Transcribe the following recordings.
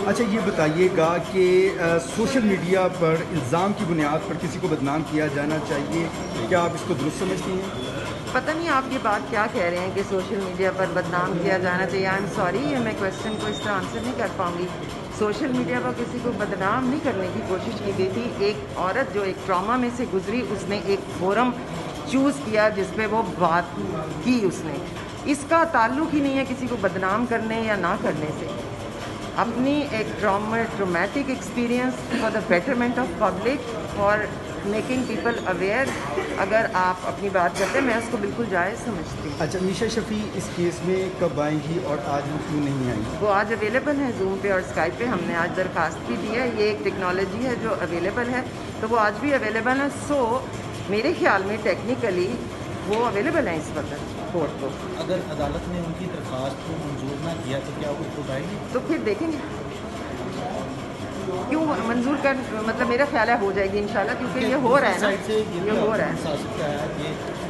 اچھا یہ بتائیے گا کہ سوشل میڈیا پر الزام کی بنیاد پر کسی کو بدنام کیا جانا چاہیے، کیا آپ اس کو درست سمجھتی ہیں؟ پتہ نہیں آپ یہ بات کیا کہہ رہے ہیں کہ سوشل میڈیا پر بدنام کیا جانا چاہیے. آئی ایم سوری، میں کویشچن کو اس طرح آنسر نہیں کر پاؤں گی. سوشل میڈیا پر کسی کو بدنام نہیں کرنے کی کوشش کی گئی تھی. ایک عورت جو ایک ٹراما میں سے گزری، اس نے ایک فورم چوز کیا جس پہ وہ بات کی. اس کا تعلق ہی نہیں ہے کسی کو بدنام کرنے یا نہ کرنے سے. اپنی ایک traumatic experience for the betterment of public, for making people aware. اگر آپ اپنی بات کرتے ہیں، میں اس کو بالکل جائز سمجھتی ہوں. اچھا میشا شفیع اس کیس میں کب آئیں گی اور آج وہ کیوں نہیں آئیں گی؟ وہ آج اویلیبل ہے زوم پہ اور اسکائپ پہ. ہم نے آج درخواست بھی دی ہے. یہ ایک ٹیکنالوجی ہے جو اویلیبل ہے، تو وہ آج بھی اویلیبل ہے. سو میرے خیال میں ٹیکنیکلی وہ اویلیبل ہیں اس وقت کورٹ کو. اگر عدالت نے ان کی درخواست کو منظور نہ کیا تو کیا وہ خود آئیں گے؟ تو پھر دیکھیں گے کیوں منظور کر، مطلب میرا خیال ہے ہو جائے گی انشاءاللہ، کیونکہ یہ ہو رہا ہے نا، سائڈ سے یہ ہو رہا ہے. سیاست کا ہے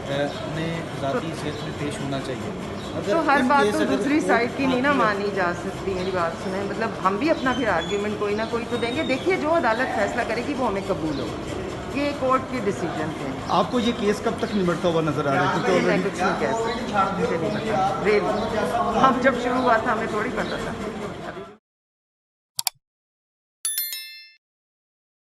کہ انہیں ذاتی صحت میں پیش ہونا چاہیے. اگر تو ہر ان بات کیس تو اگر دوسری سائڈ کی نہیں نا آتی ہے- مانی جا سکتی. میری بات سنیں، مطلب ہم بھی اپنا پھر آرگیومنٹ کوئی نہ کوئی تو دیں گے. دیکھیے جو عدالت فیصلہ کرے گی وہ ہمیں قبول ہوگا. یہ کورٹ کے ڈیسیجن تھے. آپ کو یہ کیس کب تک نمٹتا ہوا نظر آ رہا ہے؟ یہ میں کچھ نہیں کہہ سکتی، مجھے نہیں پتا. ریلی ہم جب شروع ہوا تھا ہمیں تھوڑی پتا تھا.